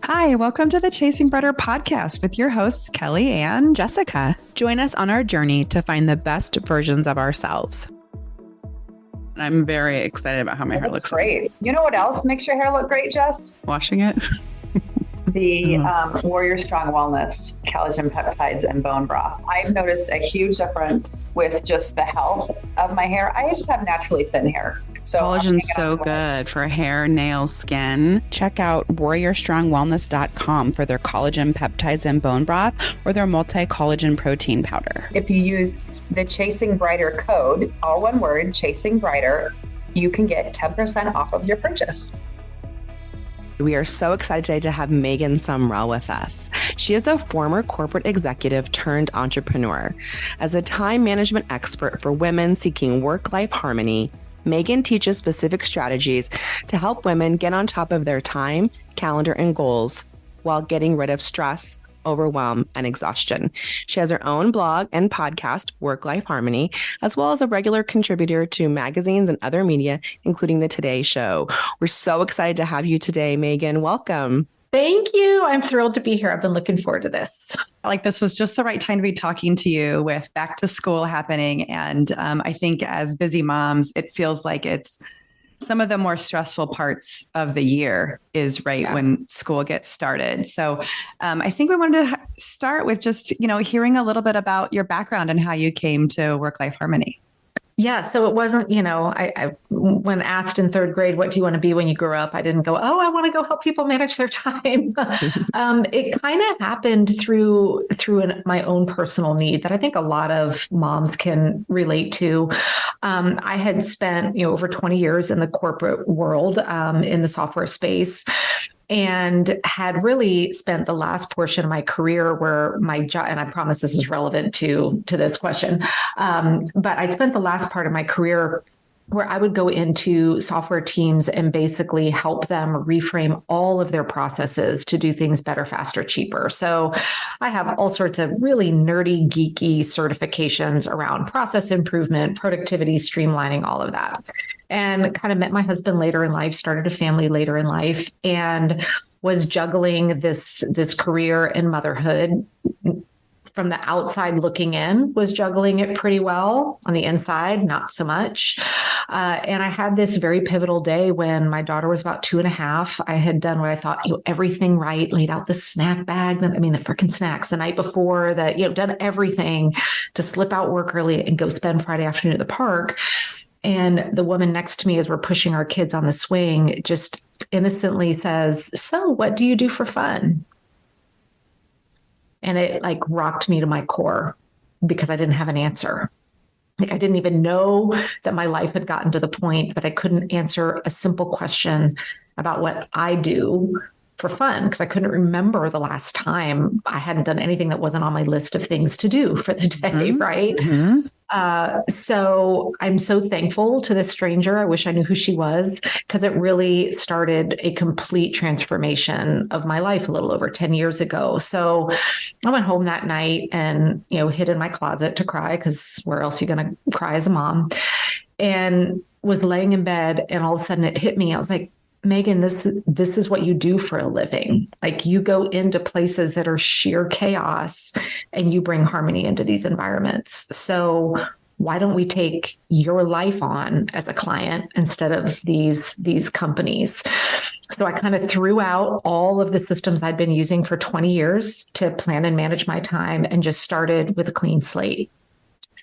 Hi, welcome to the Chasing Brighter podcast with your hosts, Kelly and Jessica. Join us on our journey to find the best versions of ourselves. I'm very excited about how my hair looks great. You know what else makes your hair look great, Jess? Washing it. The Warrior Strong Wellness collagen peptides and bone broth. I've noticed a huge difference with just the health of my hair. I just have naturally thin hair. So collagen's so good for hair, nails, skin. Check out warriorstrongwellness.com for their collagen peptides and bone broth or their multi-collagen protein powder. If you use the Chasing Brighter code, all one word, Chasing Brighter, you can get 10% off of your purchase. We are so excited today to have Megan Sumrell with us. She is a former corporate executive turned entrepreneur. As a time management expert for women seeking work-life harmony, Megan teaches specific strategies to help women get on top of their time, calendar, and goals while getting rid of stress, overwhelm, and exhaustion. She has her own blog and podcast, Work+Life Harmony, as well as a regular contributor to magazines and other media, including The Today Show. We're so excited to have you today, Megan. Welcome. Thank you. I'm thrilled to be here. I've been looking forward to this. This was just the right time to be talking to you with back to school happening. And I think as busy moms, it feels like it's some of the more stressful parts of the year is when school gets started. So I think we wanted to start with just, hearing a little bit about your background and how you came to Work-Life Harmony. Yeah. So it wasn't, I when asked in third grade, what do you want to be when you grow up? I didn't go, I want to go help people manage their time. It kind of happened through my own personal need that I think a lot of moms can relate to. I had spent, over 20 years in the corporate world, in the software space, and had really spent the last portion of my career where my job, and I promise this is relevant to this question, but I'd spent the last part of my career where I would go into software teams and basically help them reframe all of their processes to do things better, faster, cheaper. So I have all sorts of really nerdy, geeky certifications around process improvement, productivity, streamlining, all of that. And kind of met my husband later in life, started a family later in life, and was juggling this career and motherhood. From the outside looking in, was juggling it pretty well. On the inside, not so much. And I had this very pivotal day when my daughter was about 2.5. I had done what I thought, everything right, laid out the snack bag, the freaking snacks the night before, done everything to slip out work early and go spend Friday afternoon at the park. And the woman next to me, as we're pushing our kids on the swing, just innocently says, "So what do you do for fun?" And it rocked me to my core because I didn't have an answer. I didn't even know that my life had gotten to the point that I couldn't answer a simple question about what I do for fun, because I couldn't remember the last time I hadn't done anything that wasn't on my list of things to do for the day, mm-hmm. right? Mm-hmm. So I'm so thankful to this stranger. I wish I knew who she was, because it really started a complete transformation of my life a little over 10 years ago. So I went home that night and, hid in my closet to cry, because where else are you going to cry as a mom? And was laying in bed, and all of a sudden it hit me. I was like, Megan, this is what you do for a living. You go into places that are sheer chaos and you bring harmony into these environments. So why don't we take your life on as a client instead of these companies? So I kind of threw out all of the systems I'd been using for 20 years to plan and manage my time and just started with a clean slate.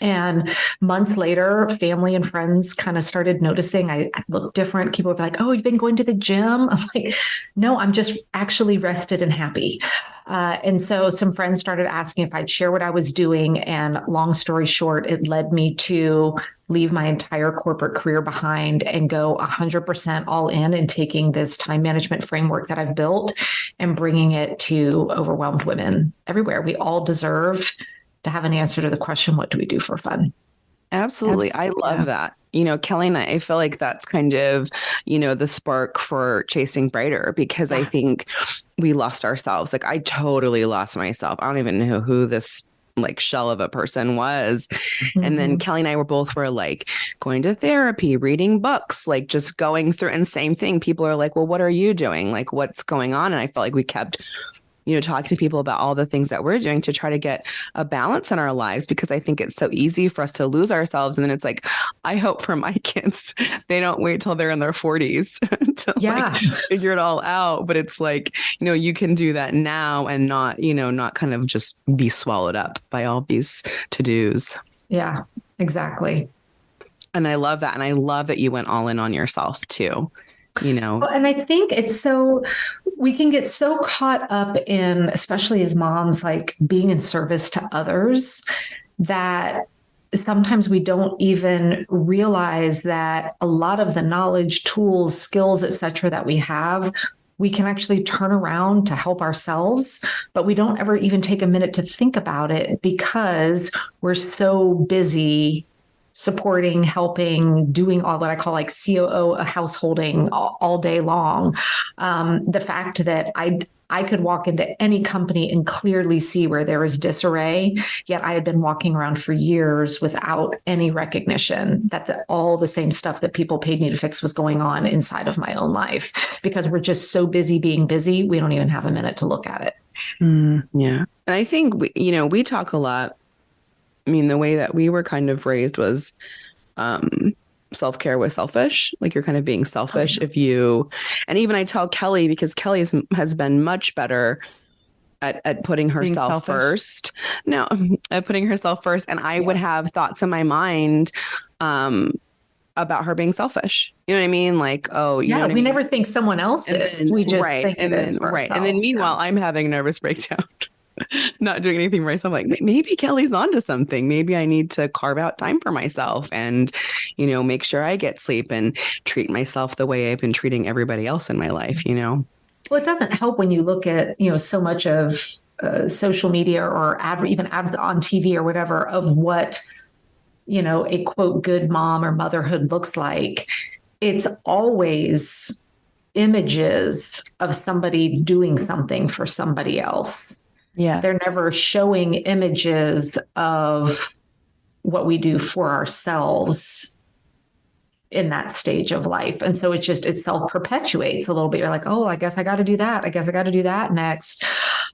And months later, family and friends kind of started noticing I looked different. People would be like, "Oh, you've been going to the gym?" I'm like, "No, I'm just actually rested and happy." And so some friends started asking if I'd share what I was doing. And long story short, it led me to leave my entire corporate career behind and go 100% all in and taking this time management framework that I've built and bringing it to overwhelmed women everywhere. We all deserve to have an answer to the question, what do we do for fun? Absolutely. I love that. Kelly and I feel like that's kind of, the spark for Chasing Brighter, because I think we lost ourselves. I totally lost myself. I don't even know who this like shell of a person was. And then Kelly and I were like going to therapy, reading books, like just going through, and same thing. People are like, well, what are you doing? Like, what's going on? And I felt like we kept, talk to people about all the things that we're doing to try to get a balance in our lives, because I think it's so easy for us to lose ourselves. And then it's like, I hope for my kids, they don't wait till they're in their 40s to like figure it all out. But it's like, you can do that now and not, not kind of just be swallowed up by all these to-dos. Yeah, exactly. And I love that. And I love that you went all in on yourself too. Well, and I think we can get so caught up in, especially as moms, like being in service to others, that sometimes we don't even realize that a lot of the knowledge, tools, skills, et cetera, that we have, we can actually turn around to help ourselves, but we don't ever even take a minute to think about it because we're so busy supporting, helping, doing all what I call like COO householding all day long. The fact that I could walk into any company and clearly see where there is disarray, yet I had been walking around for years without any recognition that all the same stuff that people paid me to fix was going on inside of my own life, because we're just so busy being busy, we don't even have a minute to look at it. Yeah. And I think, we talk a lot. I mean, the way that we were kind of raised was self-care was selfish. Like you're kind of being selfish if you, and even I tell Kelly, because Kelly has been much better at putting herself first. No, at putting herself first. And I would have thoughts in my mind about her being selfish. You know what I mean? Like, we never think someone else is. We just think it is for ourselves. And then meanwhile, I'm having a nervous breakdown. Not doing anything right. So I'm like, maybe Kelly's onto something. Maybe I need to carve out time for myself and, make sure I get sleep and treat myself the way I've been treating everybody else in my life, Well, it doesn't help when you look at, so much of social media or even ads on TV or whatever of what, a quote, good mom or motherhood looks like. It's always images of somebody doing something for somebody else. Yeah. They're never showing images of what we do for ourselves in that stage of life. And so it self-perpetuates a little bit. You're like, oh, I guess I got to do that. I guess I got to do that next.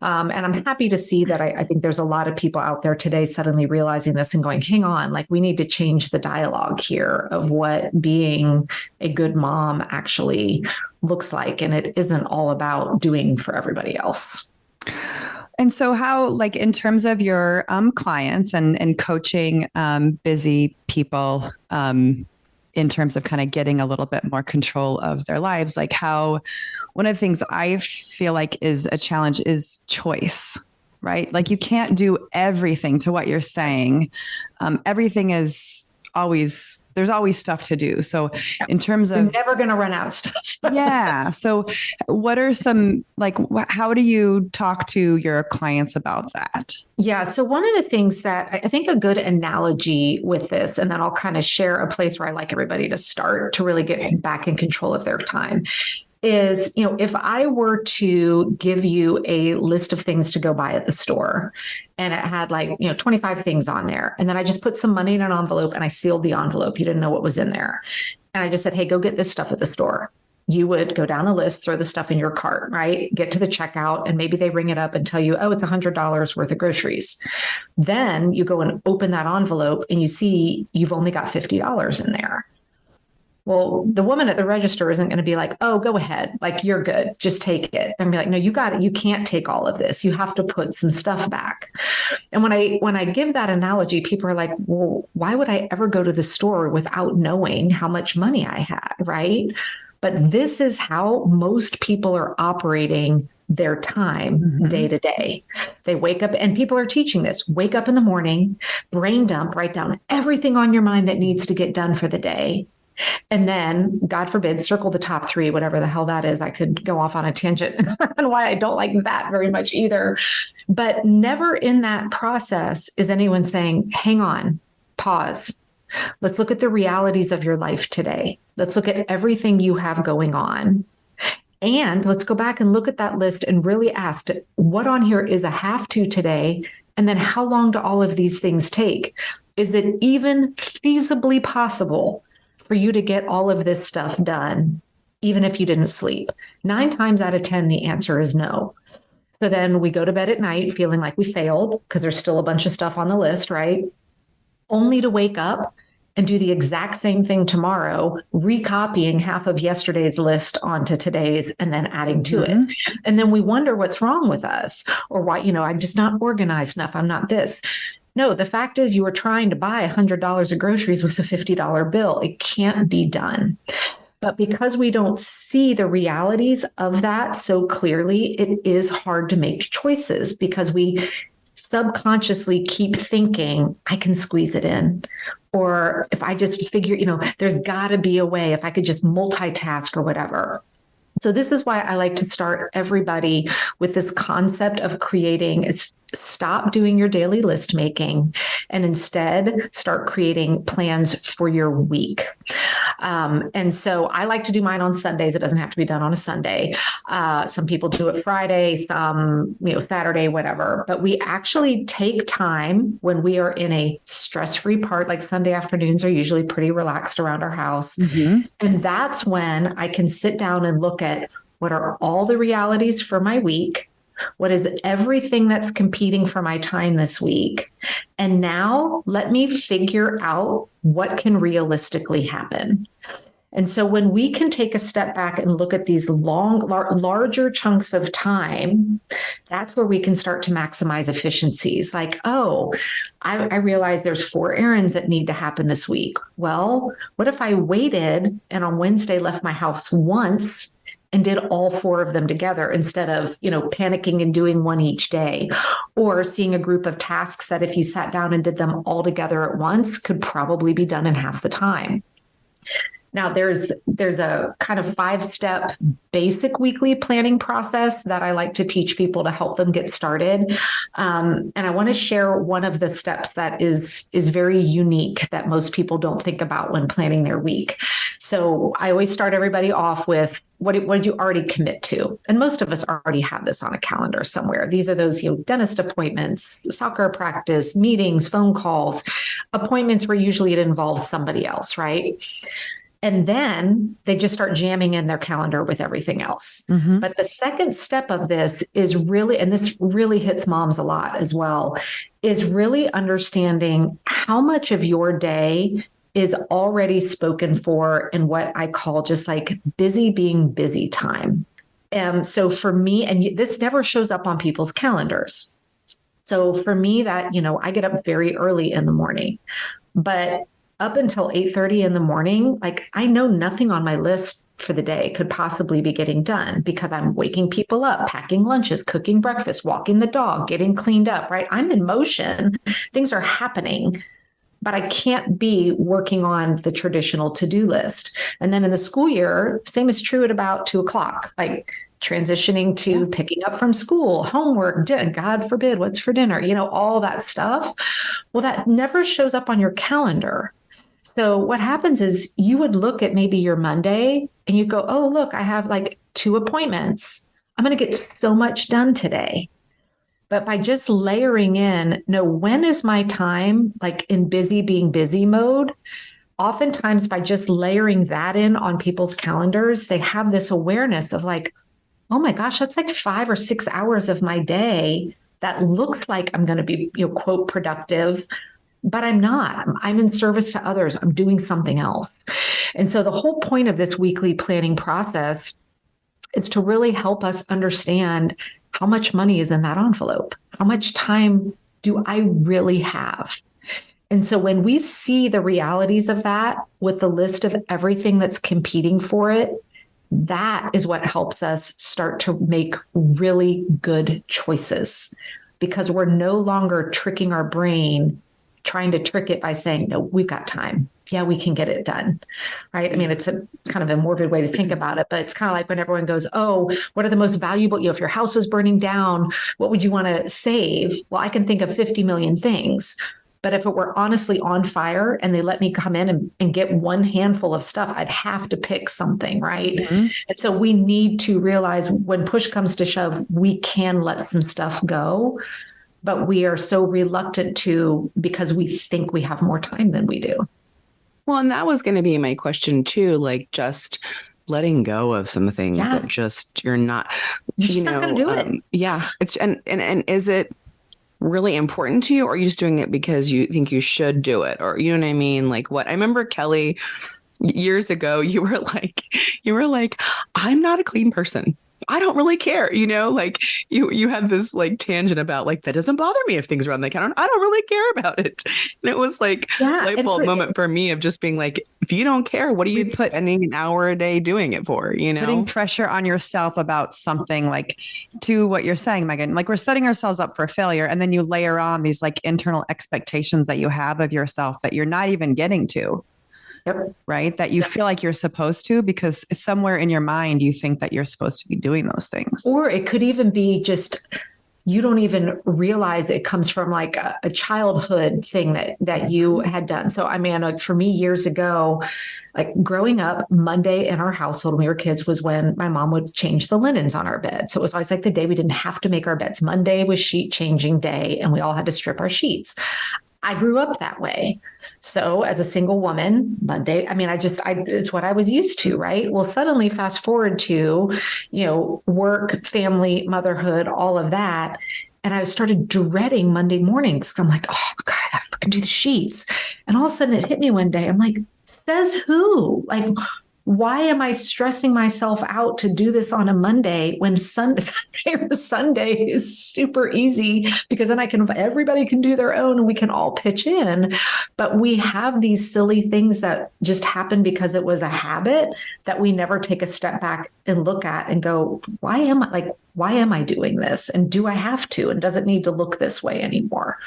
And I'm happy to see that I think there's a lot of people out there today suddenly realizing this and going, hang on, like we need to change the dialogue here of what being a good mom actually looks like. And it isn't all about doing for everybody else. And so how, like in terms of your clients and coaching busy people in terms of kind of getting a little bit more control of their lives, like how one of the things I feel like is a challenge is choice, right? Like you can't do everything to what you're saying. Everything is always, there's always stuff to do. So in terms of you're never going to run out of stuff. Yeah. So what are some, like, how do you talk to your clients about that? Yeah. So one of the things that I think a good analogy with this, and then I'll kind of share a place where I like everybody to start to really get back in control of their time is, if I were to give you a list of things to go buy at the store and it had 25 things on there, and then I just put some money in an envelope and I sealed the envelope. You didn't know what was in there. And I just said, hey, go get this stuff at the store. You would go down the list, throw the stuff in your cart, right? Get to the checkout, and maybe they ring it up and tell you, oh, it's $100 worth of groceries. Then you go and open that envelope and you see you've only got $50 in there. Well, the woman at the register isn't going to be like, oh, go ahead. Like, you're good. Just take it. And be like, no, you got it. You can't take all of this. You have to put some stuff back. And when I give that analogy, people are like, well, why would I ever go to the store without knowing how much money I had, right? But this is how most people are operating their time day to day. They wake up, and people are teaching this. Wake up in the morning, brain dump, write down everything on your mind that needs to get done for the day. And then, God forbid, circle the top 3, whatever the hell that is. I could go off on a tangent on why I don't like that very much either. But never in that process is anyone saying, hang on, pause. Let's look at the realities of your life today. Let's look at everything you have going on. And let's go back and look at that list and really ask, what on here is a have to today And then how long do all of these things take? Is it even feasibly possible for you to get all of this stuff done, even if you didn't sleep? 9 times out of 10, the answer is no. So then we go to bed at night feeling like we failed because there's still a bunch of stuff on the list, right? Only to wake up and do the exact same thing tomorrow, recopying half of yesterday's list onto today's and then adding to it. And then we wonder what's wrong with us, or why, I'm just not organized enough. I'm not this. No, the fact is you are trying to buy $100 of groceries with a $50 bill. It can't be done. But because we don't see the realities of that so clearly, it is hard to make choices because we subconsciously keep thinking, I can squeeze it in. Or if I just figure, there's got to be a way if I could just multitask or whatever. So this is why I like to start everybody with this concept of creating, stop doing your daily list making and instead start creating plans for your week. And so I like to do mine on Sundays. It doesn't have to be done on a Sunday. Some people do it Friday, some, Saturday, whatever. But we actually take time when we are in a stress-free part, like Sunday afternoons are usually pretty relaxed around our house. And that's when I can sit down and look at what are all the realities for my week. What is everything that's competing for my time this week? And now let me figure out what can realistically happen. And so when we can take a step back and look at these larger chunks of time, that's where we can start to maximize efficiencies. Like, I realize there's 4 errands that need to happen this week. Well, what if I waited and on Wednesday left my house once and did all 4 of them together instead of, panicking and doing one each day, or seeing a group of tasks that if you sat down and did them all together at once could probably be done in half the time. Now, there's a kind of 5-step basic weekly planning process that I like to teach people to help them get started. And I want to share one of the steps that is very unique that most people don't think about when planning their week. So I always start everybody off with, what did you already commit to? And most of us already have this on a calendar somewhere. These are those, dentist appointments, soccer practice, meetings, phone calls, appointments where usually it involves somebody else, right? And then they just start jamming in their calendar with everything else. But the second step of this is really, and this really hits moms a lot as well, is really understanding how much of your day is already spoken for in what I call just like busy being busy time. So for me, and this never shows up on people's calendars. So for me that, I get up very early in the morning, but up until 8:30 in the morning, like I know nothing on my list for the day could possibly be getting done because I'm waking people up, packing lunches, cooking breakfast, walking the dog, getting cleaned up, right? I'm in motion. Things are happening, but I can't be working on the traditional to-do list. And then in the school year, same is true at about 2:00, like transitioning to picking up from school, homework, God forbid, what's for dinner, all that stuff. Well, that never shows up on your calendar. So what happens is you would look at maybe your Monday and you go, oh, look, I have like 2 appointments. I'm going to get so much done today. But by just layering in, when is my time like in busy being busy mode? Oftentimes by just layering that in on people's calendars, they have this awareness of like, oh my gosh, that's like 5 or 6 hours of my day that looks like I'm going to be, quote, productive. But I'm not. I'm in service to others. I'm doing something else. And so the whole point of this weekly planning process is to really help us understand how much money is in that envelope. How much time do I really have? And so when we see the realities of that with the list of everything that's competing for it, that is what helps us start to make really good choices because we're no longer tricking our brain, trying to trick it by saying, no, we've got time. Yeah, we can get it done. Right. I mean, it's a kind of a morbid way to think about it, but it's kind of like when everyone goes, oh, what are the most valuable, if your house was burning down, what would you want to save? Well, I can think of 50 million things. But if it were honestly on fire and they let me come in and get one handful of stuff, I'd have to pick something, right? And so we need to realize when push comes to shove, we can let some stuff go. but we are so reluctant to because we think we have more time than we do. Well, and that was going to be my question too, like just letting go of some things that just you're not going to do it. Yeah. It's and is it really important to you, or are you just doing it because you think you should do it? Or you know what I mean? Like what I remember, Kelly, years ago, you were like, I'm not a clean person. I don't really care, like you had this like tangent about like, that doesn't bother me if things are on the counter. I don't really care about it. And it was like light bulb moment for me of just being like, if you don't care, what are you spending an hour a day doing it for? Putting pressure on yourself about something, like to what you're saying, Megan, like we're setting ourselves up for failure. And then you layer on these like internal expectations that you have of yourself that you're not even getting to. Yep. Right. That you feel like you're supposed to, because somewhere in your mind, you think that you're supposed to be doing those things. Or it could even be just, you don't even realize it comes from like a childhood thing that you had done. So, I mean, like for me years ago, like growing up, Monday in our household when we were kids was when my mom would change the linens on our bed. So it was always like the day we didn't have to make our beds. Monday was sheet changing day and we all had to strip our sheets. I grew up that way. So as a single woman, Monday, I mean, it's what I was used to, right? Well, suddenly fast forward to, work, family, motherhood, all of that. And I started dreading Monday mornings. I'm like, oh God, I have to do the sheets. And all of a sudden it hit me one day. I'm like, says who? Like, why am I stressing myself out to do this on a Monday when Sunday is super easy, because then everybody can do their own and we can all pitch in. But we have these silly things that just happen because it was a habit that we never take a step back and look at and go, why am I doing this? And do I have to? And does it need to look this way anymore?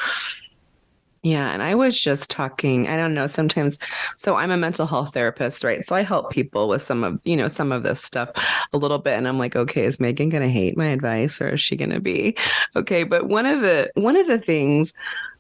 Yeah. And I was just talking, I don't know, sometimes, so I'm a mental health therapist, right? So I help people with some of this stuff a little bit. And I'm like, okay, is Megan going to hate my advice or is she going to be okay? But one of the things,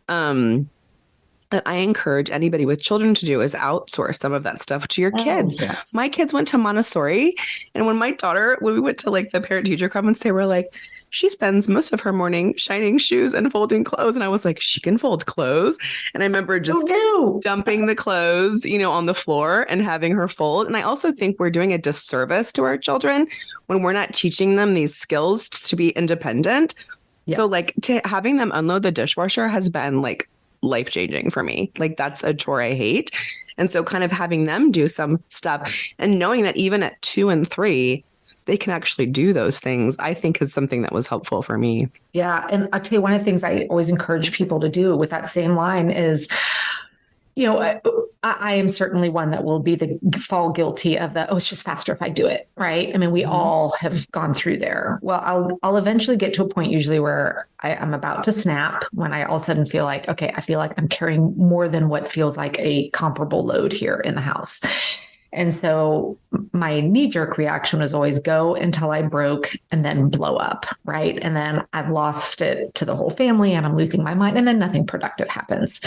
that I encourage anybody with children to do is outsource some of that stuff to your kids. Yes. My kids went to Montessori. And when we went to like the parent teacher conference, they were like, she spends most of her morning shining shoes and folding clothes. And I was like, she can fold clothes. And I remember just dumping the clothes, on the floor and having her fold. And I also think we're doing a disservice to our children when we're not teaching them these skills to be independent. Yep. So like having them unload the dishwasher has been like life-changing for me. Like that's a chore I hate. And so kind of having them do some stuff and knowing that even at 2 and 3, they can actually do those things, I think is something that was helpful for me. Yeah. And I'll tell you, one of the things I always encourage people to do with that same line is, I am certainly one that will fall guilty of it's just faster if I do it. Right. I mean, we all have gone through there. Well, I'll eventually get to a point usually where I'm about to snap when I all of a sudden feel like, okay, I feel like I'm carrying more than what feels like a comparable load here in the house. And so my knee-jerk reaction was always go until I broke and then blow up, right? And then I've lost it to the whole family and I'm losing my mind and then nothing productive happens.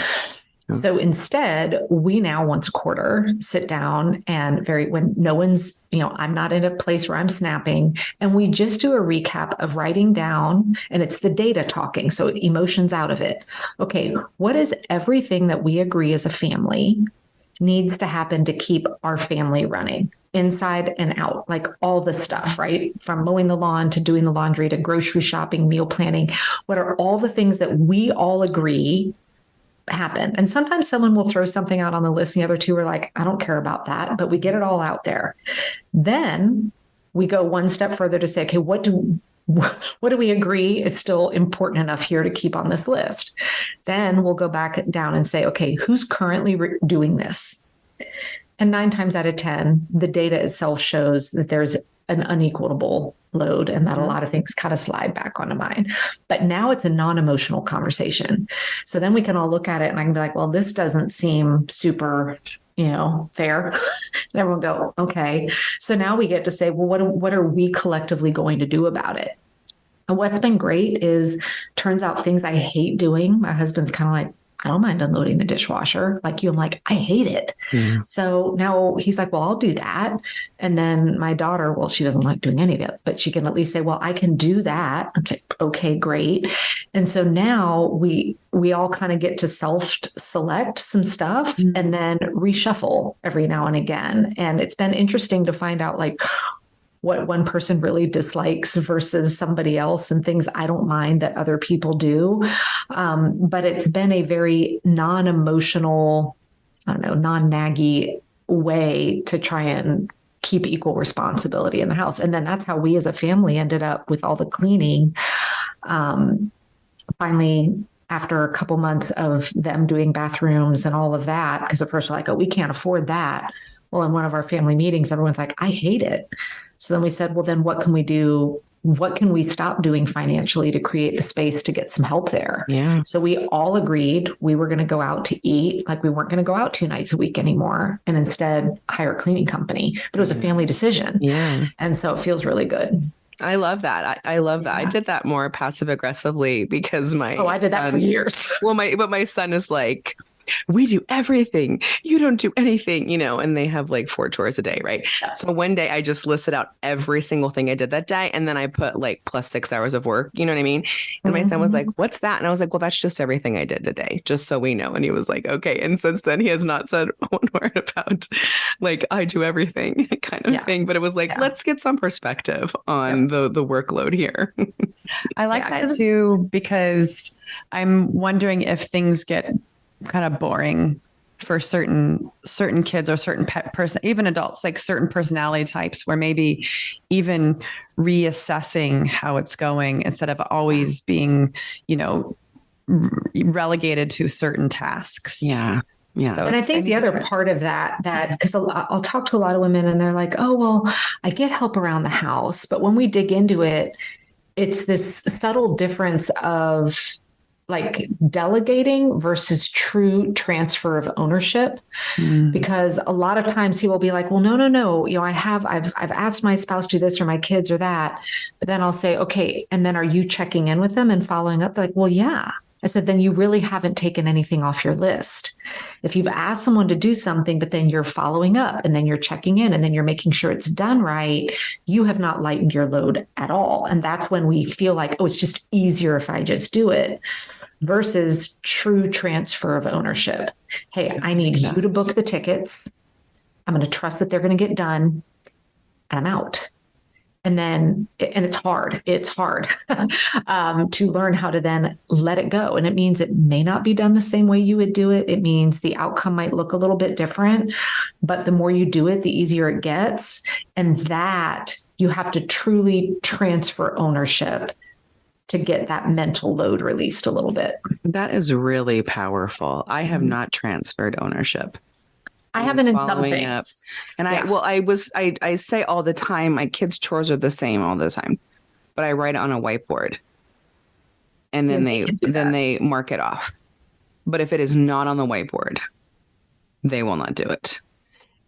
So instead, we now once a quarter sit down and when no one's, I'm not in a place where I'm snapping, and we just do a recap of writing down, and it's the data talking. So emotions out of it. Okay, what is everything that we agree as a family needs to happen to keep our family running inside and out, like all the stuff, right? From mowing the lawn to doing the laundry to grocery shopping, meal planning. What are all the things that we all agree happen? And sometimes someone will throw something out on the list and the other two are like, I don't care about that, but we get it all out there. Then we go one step further to say, okay, what do we agree is still important enough here to keep on this list? Then we'll go back down and say, okay, who's currently doing this? And 9 times out of 10, the data itself shows that there's an unequitable load and that a lot of things kind of slide back onto mine. But now it's a non-emotional conversation. So then we can all look at it and I can be like, well, this doesn't seem super fair. And everyone go, okay. So now we get to say, well, what are we collectively going to do about it? And what's been great is, turns out things I hate doing, my husband's kind of like, I don't mind unloading the dishwasher. Like you, I'm like, I hate it. Mm-hmm. So now he's like, well, I'll do that. And then my daughter, well, she doesn't like doing any of it, but she can at least say, well, I can do that. I'm like, okay, great. And so now we all kind of get to select some stuff and then reshuffle every now and again. And it's been interesting to find out like what one person really dislikes versus somebody else, and things I don't mind that other people do. But it's been a very non-emotional, non-naggy way to try and keep equal responsibility in the house. And then that's how we as a family ended up with all the cleaning. Finally, after a couple months of them doing bathrooms and all of that, because at first we're like, oh, we can't afford that. Well, in one of our family meetings, everyone's like, I hate it. So then we said, well, then what can we do? What can we stop doing financially to create the space to get some help there? Yeah. So we all agreed we were going to go out to eat. Like we weren't going to go out 2 nights a week anymore, and instead hire a cleaning company. But it was a family decision. Yeah. And so it feels really good. I love that. I love that. I did that more passive aggressively because I did that for years. Well, my son is like, we do everything. You don't do anything, and they have like 4 chores a day. Right. Yeah. So one day I just listed out every single thing I did that day. And then I put like plus 6 hours of work, you know what I mean? And my son was like, what's that? And I was like, well, that's just everything I did today, just so we know. And he was like, okay. And since then he has not said one word about like, I do everything kind of thing. But it was like, let's get some perspective on the workload here. I like that too, because I'm wondering if things get kind of boring for certain kids or certain person, even adults, like certain personality types, where maybe even reassessing how it's going instead of always being, relegated to certain tasks. Yeah. Yeah. So, and I think the other part of that because I'll talk to a lot of women and they're like, oh, well, I get help around the house. But when we dig into it, it's this subtle difference of like delegating versus true transfer of ownership. Because a lot of times he will be like, well, no. I've asked my spouse to do this or my kids or that. But then I'll say, okay. And then are you checking in with them and following up? They're like, well, yeah. I said, then you really haven't taken anything off your list. If you've asked someone to do something, but then you're following up and then you're checking in and then you're making sure it's done right, you have not lightened your load at all. And that's when we feel like, oh, it's just easier if I just do it, versus true transfer of ownership. Hey, I need you to book the tickets. I'm going to trust that they're going to get done, and I'm out. And it's hard to learn how to then let it go. And it means it may not be done the same way you would do it. It means the outcome might look a little bit different, but the more you do it, the easier it gets. And that you have to truly transfer ownership to get that mental load released a little bit. That is really powerful. I have not transferred ownership. I haven't in some things. And I say all the time, my kids' chores are the same all the time, but I write it on a whiteboard and then they mark it off. But if it is not on the whiteboard, they will not do it.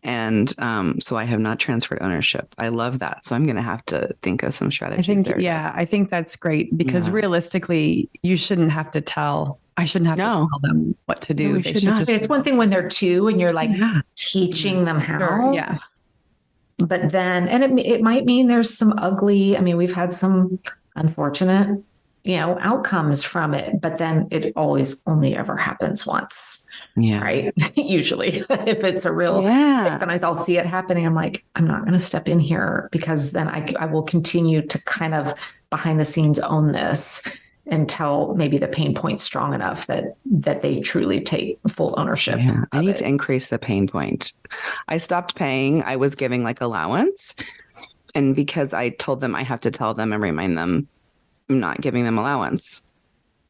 And so I have not transferred ownership. I love that. So I'm going to have to think of some strategies. I think that's great, because realistically, I shouldn't have to tell them what to do. No, it's one thing when they're 2 and you're like teaching them how. Sure, yeah. But then, and it might mean there's some ugly, we've had some unfortunate, outcomes from it, but then it always only ever happens once. Yeah. Right. Usually if it's a real, sometimes I'll see it happening. I'm like, I'm not going to step in here, because then I will continue to kind of behind the scenes own this until maybe the pain point's strong enough that they truly take full ownership. Yeah, I need to increase the pain point. I stopped paying. I was giving like allowance. And because I told them I have to tell them and remind them I'm not giving them allowance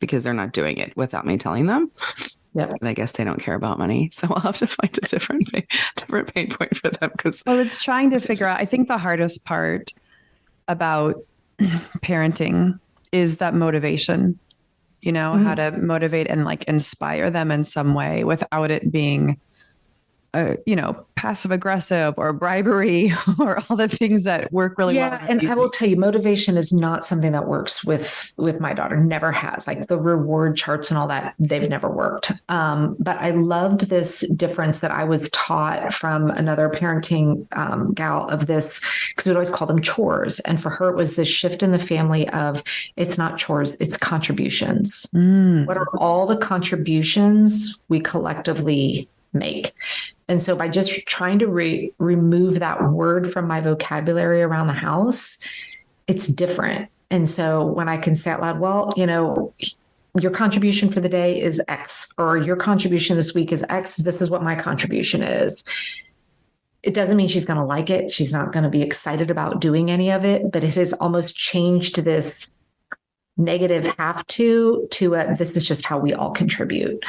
because they're not doing it without me telling them. Yep. And I guess they don't care about money. So I'll have to find a different pain point for them. Well, it's trying to figure out, I think the hardest part about parenting is that motivation, how to motivate and like inspire them in some way without it being passive aggressive or bribery or all the things that work really well. Yeah, and I will tell you, motivation is not something that works with my daughter. Never has. Like the reward charts and all that, they've never worked. But I loved this difference that I was taught from another parenting gal of this, because we'd always call them chores. And for her, it was this shift in the family of it's not chores, it's contributions. What are all the contributions we collectively make? And so by just trying to remove that word from my vocabulary around the house, it's different. And so when I can say out loud, well, your contribution for the day is X, or your contribution this week is X. This is what my contribution is. It doesn't mean she's going to like it. She's not going to be excited about doing any of it, but it has almost changed this negative have to this is just how we all contribute.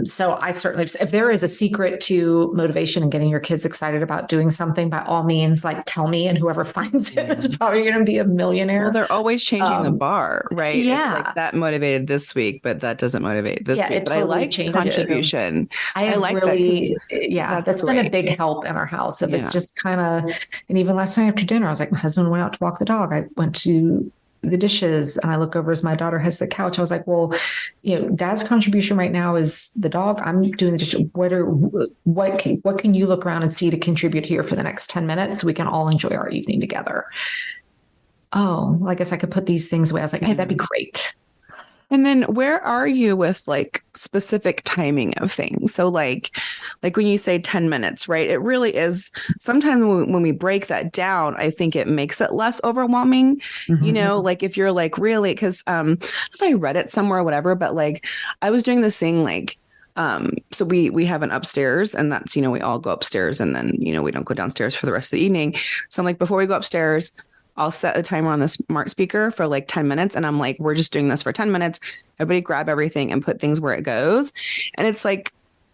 So I certainly, if there is a secret to motivation and getting your kids excited about doing something, by all means, like tell me, and whoever finds it is probably going to be a millionaire. Well, they're always changing the bar, right? Yeah. It's like that motivated this week, but that doesn't motivate this week. But Totally I like contribution. I like really, that's been a big help in our house. It's just kind of, and even last night after dinner, I was like, my husband went out to walk the dog. I went to the dishes and I look over as my daughter has the couch. I was like, well, dad's contribution right now is the dog. I'm doing the dishes. What can you look around and see to contribute here for the next 10 minutes so we can all enjoy our evening together? Oh, well, I guess I could put these things away. I was like, hey, that'd be great. And then where are you with like specific timing of things? So like when you say 10 minutes, right? It really is sometimes when we break that down, I think it makes it less overwhelming, like if you're like really, because if I read it somewhere or whatever, but like I was doing this thing like, so we have an upstairs and that's, we all go upstairs and then, we don't go downstairs for the rest of the evening. So I'm like, before we go upstairs, I'll set a timer on the smart speaker for like 10 minutes. And I'm like, we're just doing this for 10 minutes. Everybody grab everything and put things where it goes. And it's like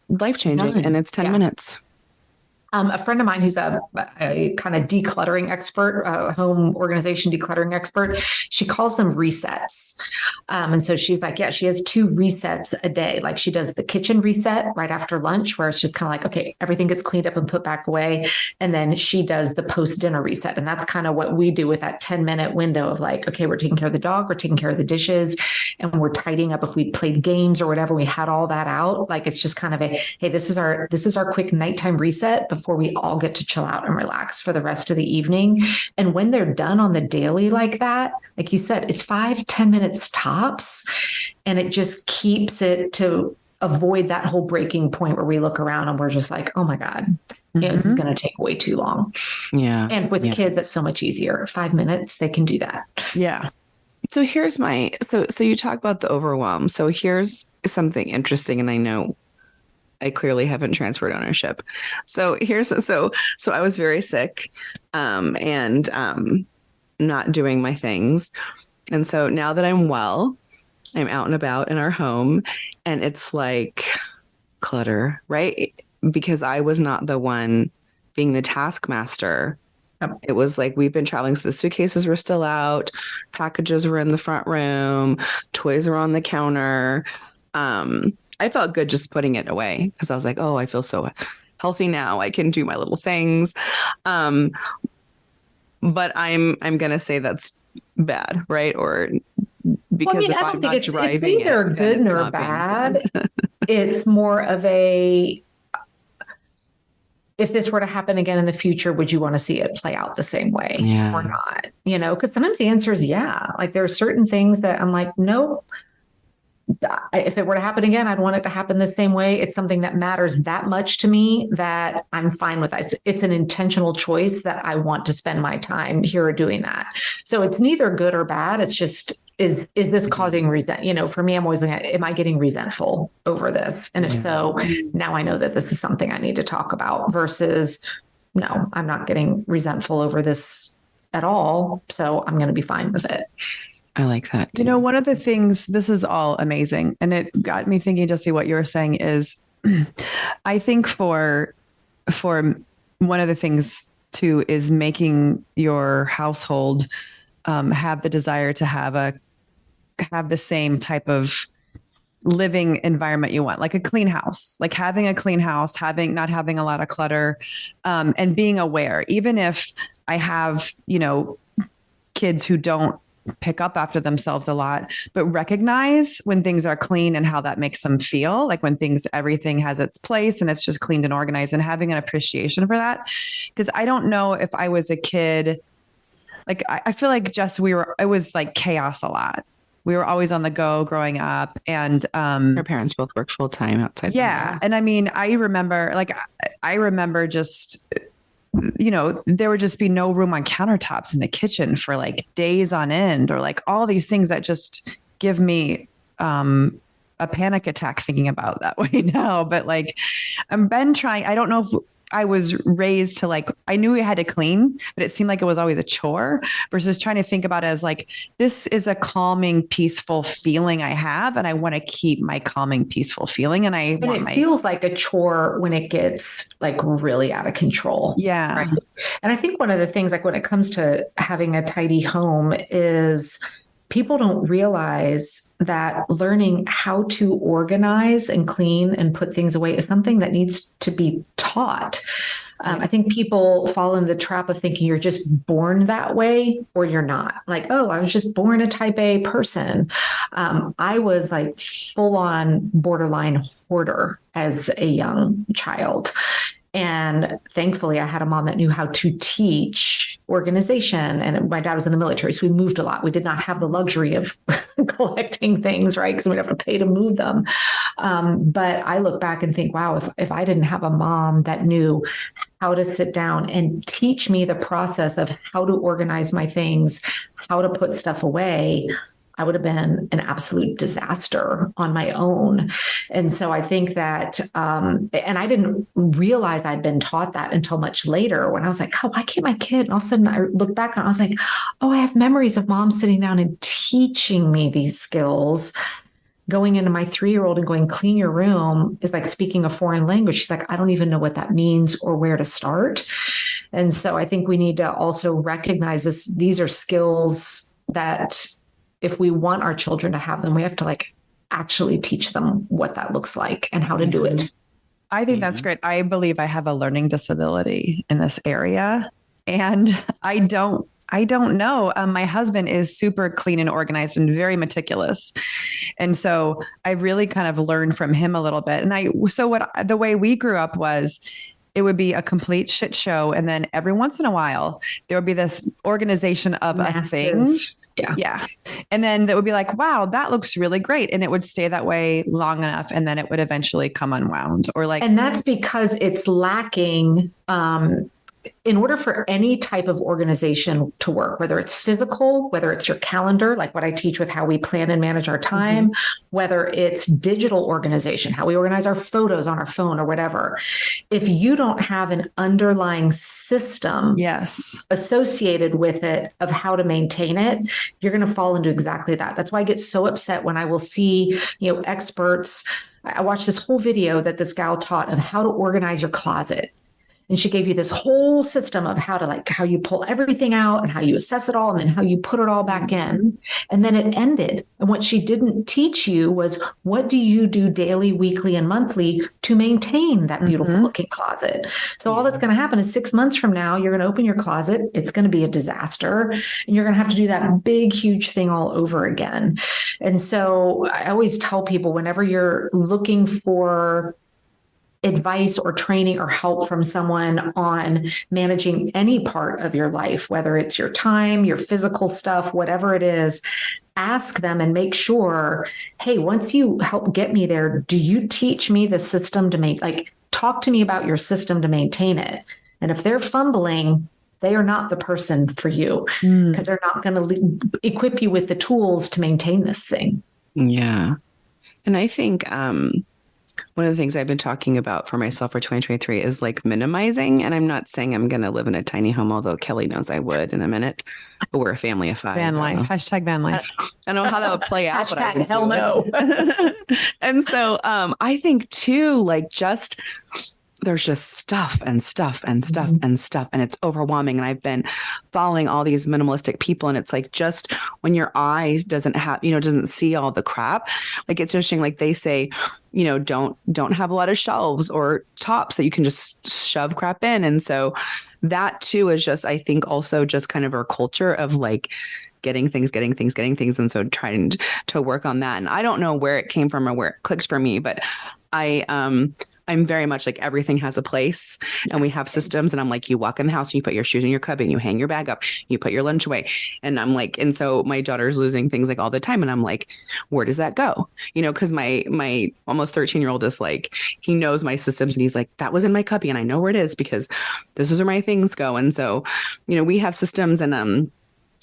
life-changing and it's 10 minutes. A friend of mine who's a kind of decluttering expert, home organization decluttering expert, she calls them resets. And so she's like, she has 2 resets a day. Like she does the kitchen reset right after lunch, where it's just kind of like, okay, everything gets cleaned up and put back away. And then she does the post-dinner reset. And that's kind of what we do with that 10-minute window of like, okay, we're taking care of the dog, we're taking care of the dishes, and we're tidying up. If we played games or whatever, we had all that out. Like, it's just kind of a, hey, this is our quick nighttime reset before we all get to chill out and relax for the rest of the evening. And when they're done on the daily like that, like you said, it's 5-10 minutes tops. And it just keeps it to avoid that whole breaking point where we look around and we're just like, oh my God, this is going to take way too long. Yeah. And with kids, that's so much easier. 5 minutes, they can do that. Yeah. So here's so you talk about the overwhelm. So here's something interesting. And I know I clearly haven't transferred ownership. So so I was very sick, and not doing my things. And so now that I'm well, I'm out and about in our home and it's like clutter, right? Because I was not the one being the taskmaster. It was like, we've been traveling, so the suitcases were still out, packages were in the front room, toys were on the counter. I felt good just putting it away because I was like, oh, I feel so healthy now. I can do my little things. But I'm going to say that's bad, right? Or because I don't think it's either good nor bad. It's more of a, if this were to happen again in the future, would you want to see it play out the same way or not? Because sometimes the answer is yeah. Like there are certain things that I'm like, nope. If it were to happen again, I'd want it to happen the same way. It's something that matters that much to me that I'm fine with that. It's an intentional choice that I want to spend my time here doing that. So it's neither good or bad. It's just, is this causing resent? For me, I'm always looking at, am I getting resentful over this? And if so, now I know that this is something I need to talk about versus, no, I'm not getting resentful over this at all. So I'm going to be fine with it. I like that too. One of the things, this is all amazing. And it got me thinking, Jesse, what you were saying is, I think for one of the things too, is making your household have the desire to have the same type of living environment you want, like a clean house, like having a clean house, not having a lot of clutter, and being aware, even if I have, kids who don't pick up after themselves a lot, but recognize when things are clean and how that makes them feel, like when everything has its place and it's just cleaned and organized, and having an appreciation for that. Because I don't know if I was a kid, like I feel like it was like chaos a lot. We were always on the go growing up, and our parents both worked full time outside. Yeah. And I mean, I remember just, there would just be no room on countertops in the kitchen for like days on end, or like all these things that just give me a panic attack thinking about that way now. But like I've been trying, I don't know if I was raised to like, I knew we had to clean, but it seemed like it was always a chore, versus trying to think about it as like, this is a calming, peaceful feeling I have, and I want to keep my calming, peaceful feeling. And it feels like a chore when it gets like really out of control. Yeah. Right? And I think one of the things, like when it comes to having a tidy home, is people don't realize that learning how to organize and clean and put things away is something that needs to be taught. I think people fall in the trap of thinking you're just born that way, or you're not. Like, oh, I was just born a type A person. I was like full on borderline hoarder as a young child. And thankfully, I had a mom that knew how to teach organization. And my dad was in the military, so we moved a lot. We did not have the luxury of collecting things, right? Because we'd have to pay to move them. But I look back and think, wow, if I didn't have a mom that knew how to sit down and teach me the process of how to organize my things, how to put stuff away, I would have been an absolute disaster on my own. And so I think that, and I didn't realize I'd been taught that until much later, when I was like, oh, why can't my kid? And all of a sudden I look back on it, I was like, oh, I have memories of mom sitting down and teaching me these skills. Going into my 3-year-old and going, clean your room is like speaking a foreign language. She's like, I don't even know what that means or where to start. And so I think we need to also recognize this. These are skills that, if we want our children to have them, we have to like actually teach them what that looks like and how to do it. I think that's great. I believe I have a learning disability in this area, and I don't know. My husband is super clean and organized and very meticulous. And so I really kind of learned from him a little bit. And the way we grew up was, it would be a complete shit show. And then every once in a while, there would be this organization of a thing. Yeah. And then that would be like, wow, that looks really great. And it would stay that way long enough. And then it would eventually come unwound, or like. And that's because it's lacking, in order for any type of organization to work, whether it's physical, whether it's your calendar, like what I teach with how we plan and manage our time, whether it's digital organization, how we organize our photos on our phone or whatever. If you don't have an underlying system associated with it of how to maintain it, you're going to fall into exactly that. That's why I get so upset when I will see, experts. I watched this whole video that this gal taught of how to organize your closet. And she gave you this whole system of how you pull everything out and how you assess it all and then how you put it all back in. And then it ended. And what she didn't teach you was, what do you do daily, weekly, and monthly to maintain that beautiful looking closet? So all that's going to happen is 6 months from now, you're going to open your closet. It's going to be a disaster. And you're going to have to do that big, huge thing all over again. And so I always tell people, whenever you're looking for advice or training or help from someone on managing any part of your life, whether it's your time, your physical stuff, whatever it is, ask them and make sure, hey, once you help get me there, do you teach me the system to talk to me about your system to maintain it? And if they're fumbling, they are not the person for you, because they're not going to equip you with the tools to maintain this thing. Yeah. And I think, one of the things I've been talking about for myself for 2023 is like minimizing. And I'm not saying I'm going to live in a tiny home, although Kelly knows I would in a minute. But we're a family of 5. Van life. Hashtag van life. I don't know how that would play out. Hashtag hell no. And so I think too, like just there's just stuff and stuff and stuff and stuff, and it's overwhelming. And I've been following all these minimalistic people, and it's like, just when your eyes doesn't see all the crap, like it's interesting. Like they say, don't have a lot of shelves or tops that you can just shove crap in. And so that too is just, I think, also just kind of our culture of like getting things. And so trying to work on that. And I don't know where it came from or where it clicks for me, but I'm very much like everything has a place, and we have systems, and I'm like, you walk in the house and you put your shoes in your cubby and you hang your bag up, you put your lunch away. And I'm like, and so my daughter's losing things like all the time. And I'm like, where does that go? Cause my almost 13-year-old is like, he knows my systems, and he's like, that was in my cubby and I know where it is because this is where my things go. And so, we have systems, and,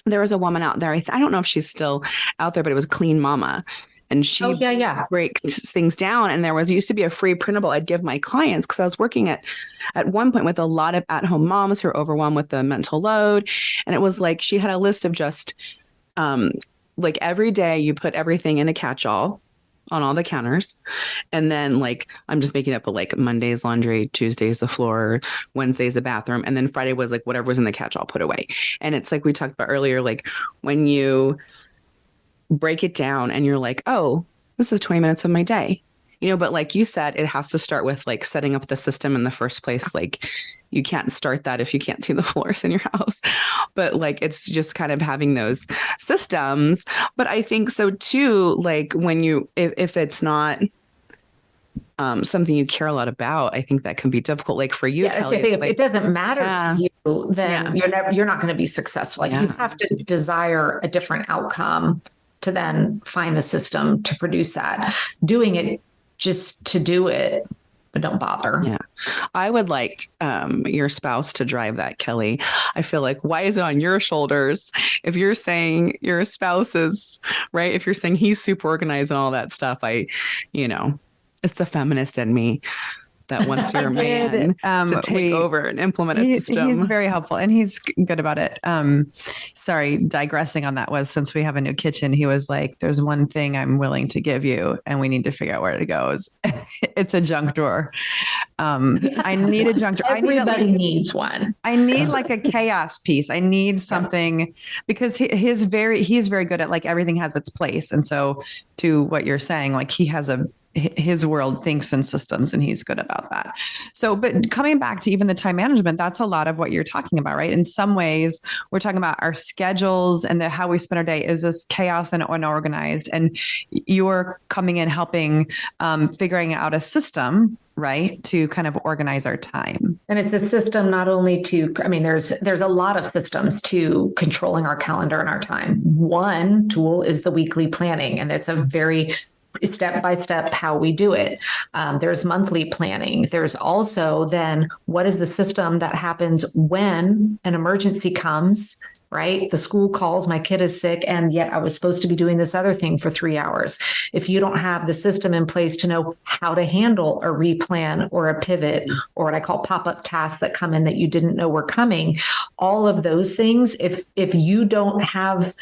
there was a woman out there. I don't know if she's still out there, but it was Clean Mama. And she breaks things down. And there used to be a free printable I'd give my clients, because I was working at one point with a lot of at-home moms who are overwhelmed with the mental load. And it was like, she had a list of just like every day you put everything in a catch-all on all the counters. And then like, I'm just making up, but like Monday's laundry, Tuesday's the floor, Wednesday's the bathroom. And then Friday was like whatever was in the catch-all put away. And it's like we talked about earlier, like when you break it down and you're like, oh, this is 20 minutes of my day, but like you said, it has to start with like setting up the system in the first place. Like you can't start that if you can't see the floors in your house, but like, it's just kind of having those systems. But I think so too, like when if it's not something you care a lot about, I think that can be difficult. Like for you, Kelly, if it doesn't matter to you, then you're not going to be successful. Like you have to desire a different outcome to then find the system to produce that. Doing it just to do it, but don't bother. Yeah. I would like your spouse to drive that, Kelly. I feel like, why is it on your shoulders? If you're saying your spouse is, right, if you're saying he's super organized and all that stuff, it's the feminist in me that wants your man to take over and implement a system. He's very helpful, and he's good about it. Sorry, digressing on that was, since we have a new kitchen, he was like, there's one thing I'm willing to give you, and we need to figure out where it goes. It's a junk drawer. I need a junk drawer. Everybody needs one. I need like a chaos piece. I need something, because he's very good at like everything has its place. And so to what you're saying, like his world thinks in systems, and he's good about that. So, but coming back to even the time management, that's a lot of what you're talking about, right? In some ways, we're talking about our schedules and how we spend our day is this chaos and unorganized. And you're coming in, helping, figuring out a system, right, to kind of organize our time. And it's a system not only there's a lot of systems to controlling our calendar and our time. One tool is the weekly planning, and it's a very step-by-step how we do it. There's monthly planning. There's also then what is the system that happens when an emergency comes, right? The school calls, my kid is sick, and yet I was supposed to be doing this other thing for 3 hours. If you don't have the system in place to know how to handle a replan or a pivot, or what I call pop-up tasks that come in that you didn't know were coming, all of those things, if you don't have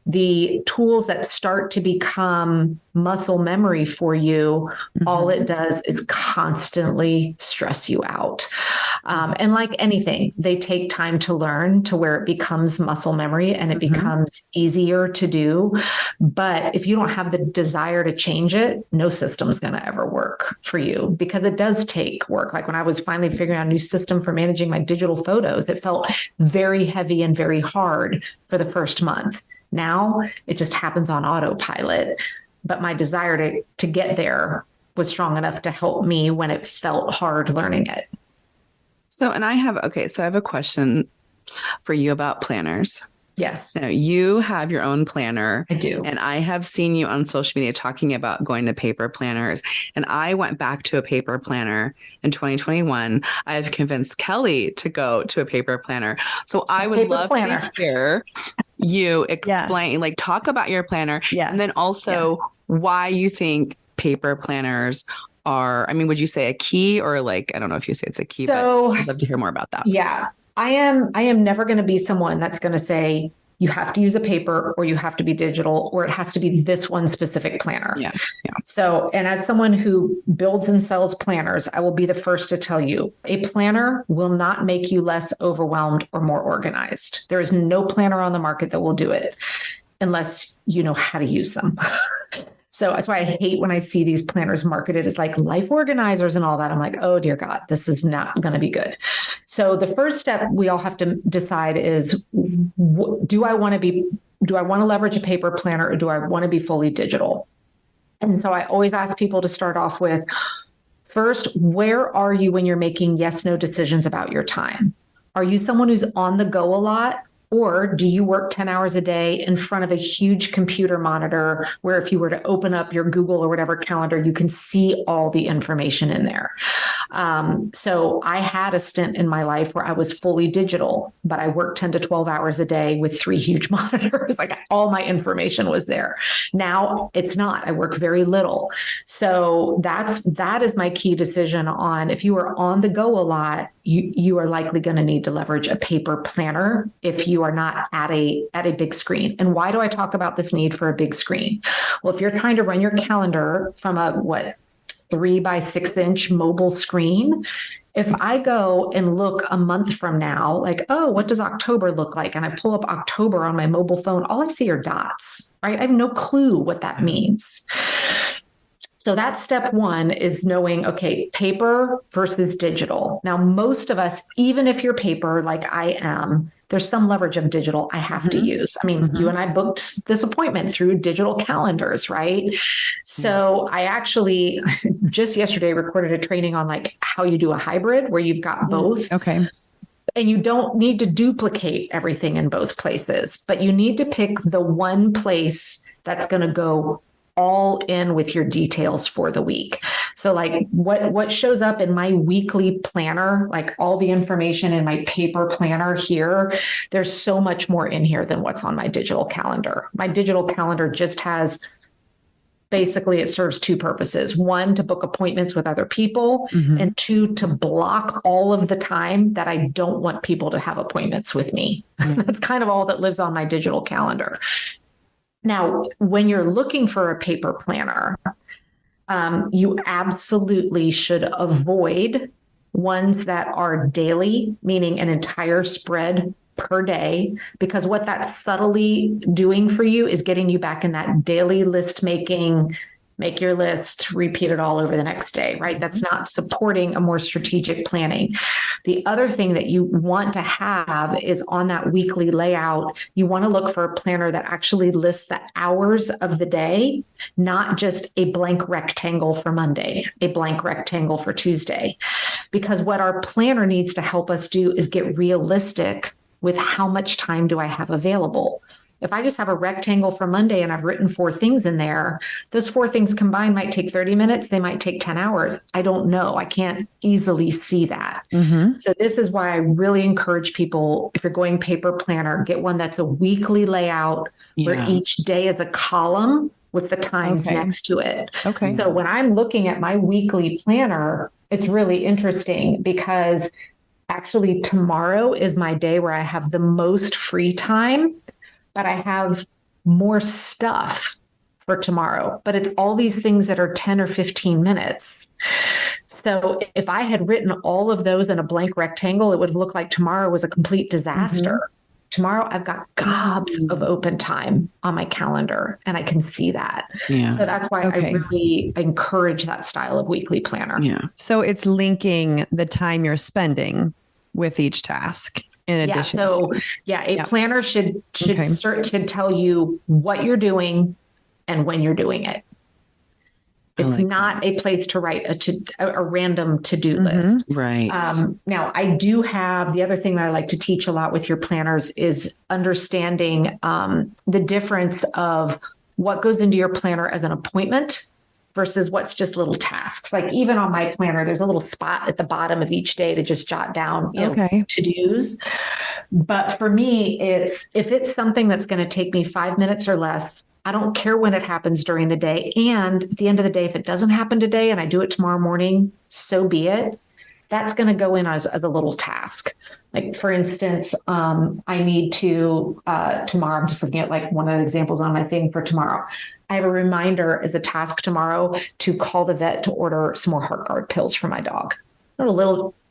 the tools that start to become muscle memory for you, all it does is constantly stress you out. And like anything, they take time to learn to where it becomes muscle memory and it becomes easier to do. But if you don't have the desire to change it, no system's going to ever work for you, because it does take work. Like when I was finally figuring out a new system for managing my digital photos, it felt very heavy and very hard for the first month. Now it just happens on autopilot, but my desire to get there was strong enough to help me when it felt hard learning it. So I have a question for you about planners. Yes. Now, you have your own planner. I do. And I have seen you on social media talking about going to paper planners. And I went back to a paper planner in 2021. I've convinced Kelly to go to a paper planner. So I would love to hear you explain, like talk about your planner. And then also why you think paper planners are, would you say a key, or like, I don't know if you say it's a key, but I'd love to hear more about that. Yeah. I am never going to be someone that's going to say you have to use a paper or you have to be digital, or it has to be this one specific planner. Yeah. So, and as someone who builds and sells planners, I will be the first to tell you a planner will not make you less overwhelmed or more organized. There is no planner on the market that will do it unless you know how to use them. So that's why I hate when I see these planners marketed as like life organizers and all that. I'm like, oh dear God, this is not going to be good. So the first step we all have to decide is, do I want to leverage a paper planner, or do I want to be fully digital? And so I always ask people to start off with, first, where are you when you're making yes, no decisions about your time? Are you someone who's on the go a lot? Or do you work 10 hours a day in front of a huge computer monitor where if you were to open up your Google or whatever calendar, you can see all the information in there? So I had a stint in my life where I was fully digital, but I worked 10 to 12 hours a day with 3 huge monitors. Like all my information was there. Now it's not. I work very little. So that is my key decision on, if you are on the go a lot, you are likely going to need to leverage a paper planner if you are not at a big screen. And why do I talk about this need for a big screen? Well, if you're trying to run your calendar from a 3 by 6 inch mobile screen, if I go and look a month from now, like, oh, what does October look like? And I pull up October on my mobile phone, all I see are dots, right? I have no clue what that means. So that's step one, is knowing, okay, paper versus digital. Now, most of us, even if you're paper like I am, there's some leverage of digital I have to use. I mean, you and I booked this appointment through digital calendars, right? So I actually just yesterday recorded a training on like how you do a hybrid where you've got both. Okay. And you don't need to duplicate everything in both places, but you need to pick the one place that's going to go all in with your details for the week. So like what shows up in my weekly planner, like all the information in my paper planner here, there's so much more in here than what's on my digital calendar. My digital calendar just has, basically it serves 2 purposes. 1, to book appointments with other people, and 2, to block all of the time that I don't want people to have appointments with me. That's kind of all that lives on my digital calendar. Now, when you're looking for a paper planner, you absolutely should avoid ones that are daily, meaning an entire spread per day, because what that's subtly doing for you is getting you back in that daily list making, make your list, repeat it all over the next day, right? That's not supporting a more strategic planning. The other thing that you want to have is on that weekly layout, you want to look for a planner that actually lists the hours of the day, not just a blank rectangle for Monday, a blank rectangle for Tuesday. Because what our planner needs to help us do is get realistic with how much time do I have available. If I just have a rectangle for Monday and I've written 4 things in there, those 4 things combined might take 30 minutes. They might take 10 hours. I don't know. I can't easily see that. So this is why I really encourage people, if you're going paper planner, get one that's a weekly layout where each day is a column with the times next to it. Okay. So when I'm looking at my weekly planner, it's really interesting because actually tomorrow is my day where I have the most free time, but I have more stuff for tomorrow. But it's all these things that are 10 or 15 minutes. So if I had written all of those in a blank rectangle, it would look like tomorrow was a complete disaster. Tomorrow I've got gobs of open time on my calendar and I can see that. So that's why I really encourage that style of weekly planner. So it's linking the time you're spending with each task in addition. A planner should tell you what you're doing and when you're doing it. It's not a place to write a random to-do list. Right. Now, I do have the other thing that I like to teach a lot with your planners is understanding the difference of what goes into your planner as an appointment versus what's just little tasks. Like even on my planner, there's a little spot at the bottom of each day to just jot down to-dos. But for me, if it's something that's going to take me 5 minutes or less, I don't care when it happens during the day. And at the end of the day, if it doesn't happen today and I do it tomorrow morning, so be it. that's going to go in as a little task. Like, for instance, I need to, tomorrow, I'm just looking at like one of the examples on my thing for tomorrow. I have a reminder as a task tomorrow to call the vet to order some more HeartGard pills for my dog.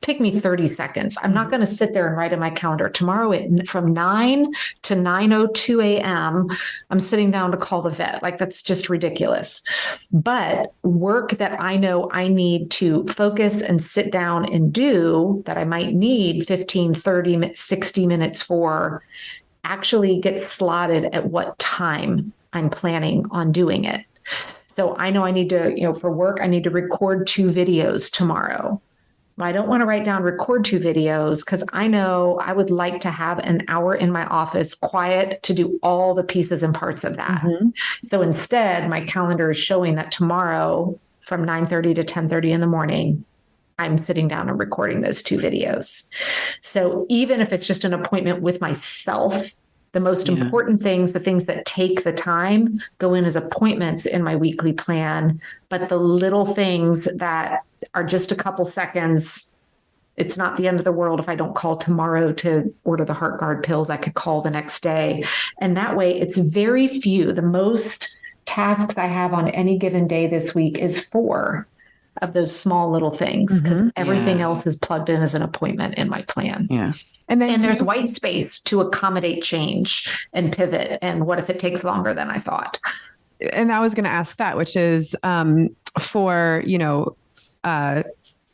Take me 30 seconds. I'm not going to sit there and write in my calendar tomorrow from 9 to 9:02 a.m. I'm sitting down to call the vet. Like, that's just ridiculous. But work that I know I need to focus and sit down and do, that I might need 15, 30, 60 minutes for, actually gets slotted at what time I'm planning on doing it. So I know I need to, for work, I need to record 2 videos tomorrow. I don't want to write down record 2 videos because I know I would like to have an hour in my office quiet to do all the pieces and parts of that. Mm-hmm. So instead, my calendar is showing that tomorrow from 9:30 to 10:30 in the morning, I'm sitting down and recording those 2 videos. So even if it's just an appointment with myself, the most important things, the things that take the time, go in as appointments in my weekly plan. But the little things that are just a couple seconds, it's not the end of the world if I don't call tomorrow to order the HeartGard pills. I could call the next day. And that way, it's very few. The most tasks I have on any given day this week is 4 of those small little things, because everything else is plugged in as an appointment in my plan. Yeah. And then there's white space to accommodate change and pivot. And what if it takes longer than I thought? And I was going to ask that, which is for,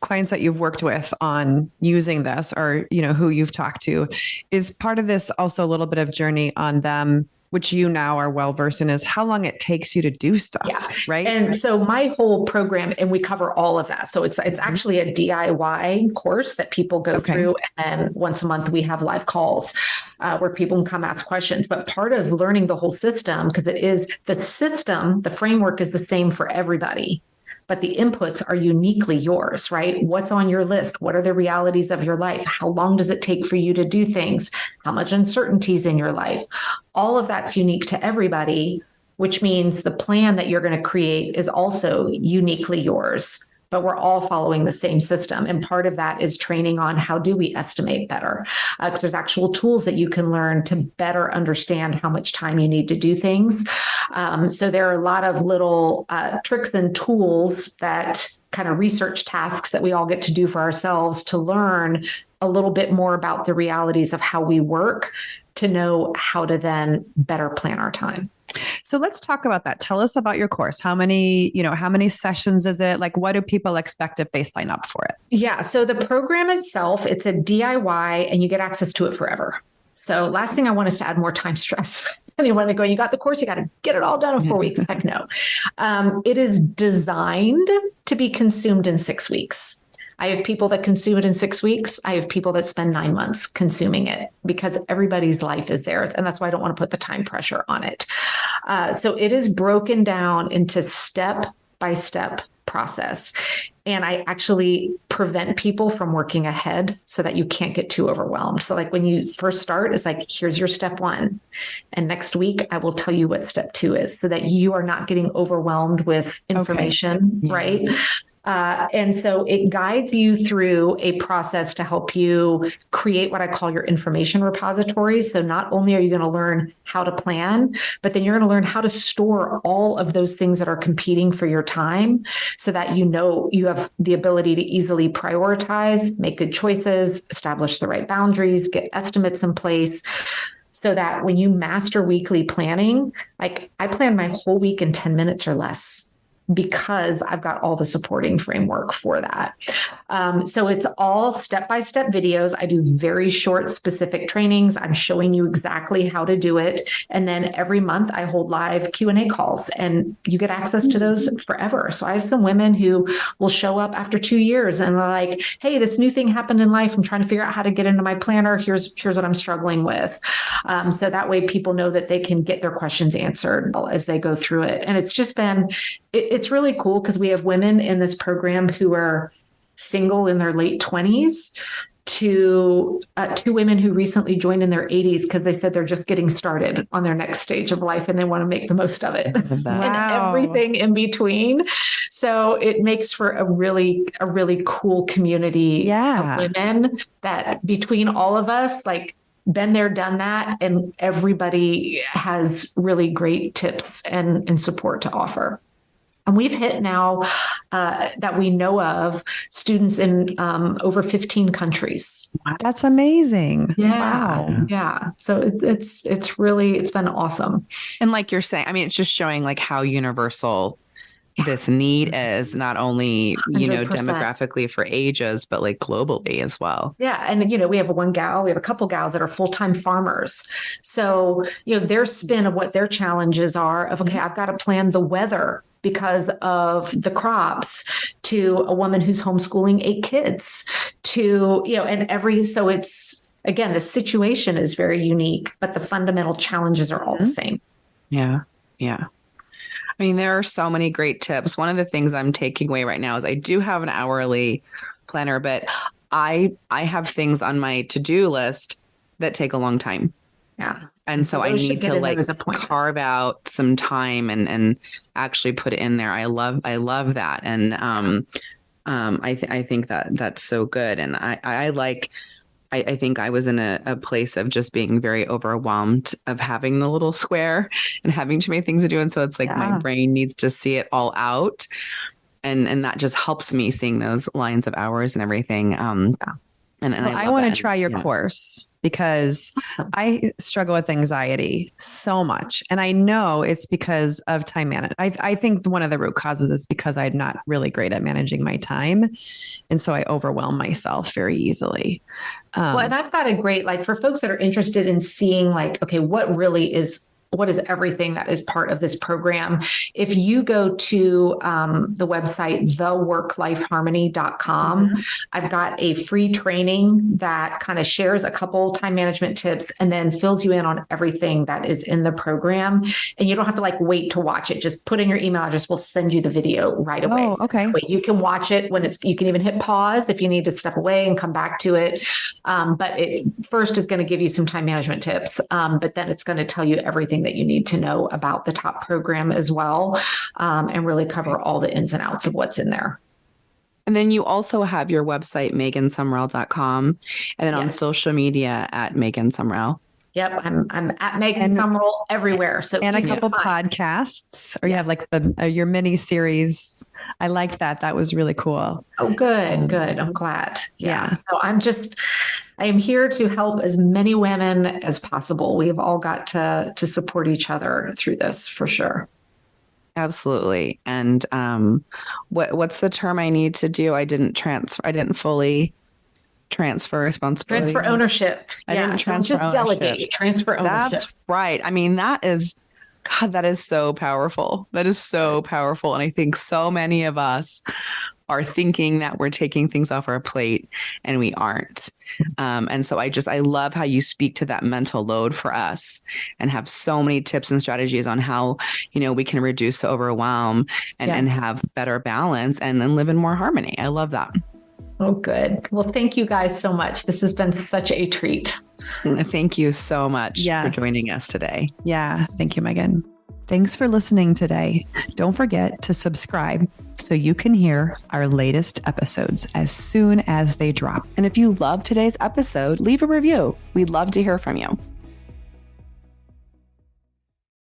clients that you've worked with on using this, or, who you've talked to, is part of this also a little bit of journey on them, which you now are well-versed in, is how long it takes you to do stuff, right? And so my whole program, and we cover all of that. So it's actually a DIY course that people go through. And then once a month, we have live calls where people can come ask questions. But part of learning the whole system, because it is the system, the framework is the same for everybody, but the inputs are uniquely yours, right? What's on your list? What are the realities of your life? How long does it take for you to do things? How much uncertainty is in your life? All of that's unique to everybody, which means the plan that you're going to create is also uniquely yours. But we're all following the same system. And part of that is training on how do we estimate better? Because there's actual tools that you can learn to better understand how much time you need to do things. So there are a lot of little tricks and tools, that kind of research tasks that we all get to do for ourselves to learn a little bit more about the realities of how we work, to know how to then better plan our time. So let's talk about that. Tell us about your course. How many sessions is it? Like, what do people expect if they sign up for it? Yeah. So the program itself, it's a DIY and you get access to it forever. So last thing I want is to add more time stress. Anyone go, you got the course, you got to get it all done in 4 weeks. Heck no. It is designed to be consumed in 6 weeks. I have people that consume it in 6 weeks. I have people that spend 9 months consuming it, because everybody's life is theirs. And that's why I don't want to put the time pressure on it. So it is broken down into step-by-step process. And I actually prevent people from working ahead so that you can't get too overwhelmed. So like when you first start, it's like, here's your step 1. And next week, I will tell you what step 2 is, so that you are not getting overwhelmed with information, right? And so it guides you through a process to help you create what I call your information repository. So not only are you going to learn how to plan, but then you're going to learn how to store all of those things that are competing for your time, so that you have the ability to easily prioritize, make good choices, establish the right boundaries, get estimates in place, so that when you master weekly planning, like I plan my whole week in 10 minutes or less, because I've got all the supporting framework for that. So it's all step-by-step videos. I do very short, specific trainings. I'm showing you exactly how to do it. And then every month I hold live Q&A calls, and you get access to those forever. So I have some women who will show up after 2 years and they're like, hey, this new thing happened in life. I'm trying to figure out how to get into my planner. Here's what I'm struggling with. So that way people know that they can get their questions answered as they go through it. And it's just been, it's really cool, because we have women in this program who are single in their late 20s, to two women who recently joined in their 80s because they said they're just getting started on their next stage of life and they want to make the most of it and everything in between. So it makes for a really cool community of women that between all of us, like, been there, done that, and everybody has really great tips and support to offer. And we've hit now that we know of students in over 15 countries. That's amazing. Yeah. Wow. Yeah. So it's been awesome. And like you're saying, I mean, it's just showing like how universal this need is, not only, 100%. Demographically for ages, but like globally as well. Yeah. And, we have a couple gals that are full-time farmers. So, their spin of what their challenges are of, okay, I've got to plan the weather because of the crops, to a woman who's homeschooling 8 kids, to, so it's, again, the situation is very unique, but the fundamental challenges are all the same. Yeah. Yeah. I mean, there are so many great tips. One of the things I'm taking away right now is I do have an hourly planner, but I have things on my to-do list that take a long time. Yeah. And so I need to like carve out some time and actually put it in there. I love that. And I think that that's so good. And I think I was in a place of just being very overwhelmed of having the little square and having too many things to do. And so it's like my brain needs to see it all out. And that just helps me seeing those lines of hours and everything. And I want to try your course because I struggle with anxiety so much. And I know it's because of time management. I think one of the root causes is because I'm not really great at managing my time. And so I overwhelm myself very easily. Well, and I've got a great, like, for folks that are interested in seeing, like, okay, what is everything that is part of this program? If you go to the website, theworklifeharmony.com, I've got a free training that kind of shares a couple time management tips and then fills you in on everything that is in the program. And you don't have to like wait to watch it. Just put in your email address. We'll send you the video right away. Oh, okay. You can watch it you can even hit pause if you need to step away and come back to it. But it first is going to give you some time management tips. But then it's going to tell you everything that you need to know about the top program as well, and really cover all the ins and outs of what's in there. And then you also have your website, megansumrell.com, and then on social media at Megan Sumrell. Yep. I'm at Megan Sumrell everywhere. So and a couple podcasts, or you have like your mini series. I liked that. That was really cool. Oh, good. I'm glad. Yeah. So I am here to help as many women as possible. We've all got to support each other through this for sure. Absolutely. And what's the term I need to do? I didn't fully transfer responsibility. Transfer ownership. I didn't transfer just ownership. Delegate. Transfer ownership. That's right. I mean, that is so powerful. That is so powerful. And I think so many of us are thinking that we're taking things off our plate and we aren't. And so I love how you speak to that mental load for us and have so many tips and strategies on how, we can reduce the overwhelm and have better balance and then live in more harmony. I love that. Oh, good. Well, thank you guys so much. This has been such a treat. Thank you so much for joining us today. Yeah. Thank you, Megan. Thanks for listening today. Don't forget to subscribe so you can hear our latest episodes as soon as they drop. And if you love today's episode, leave a review. We'd love to hear from you.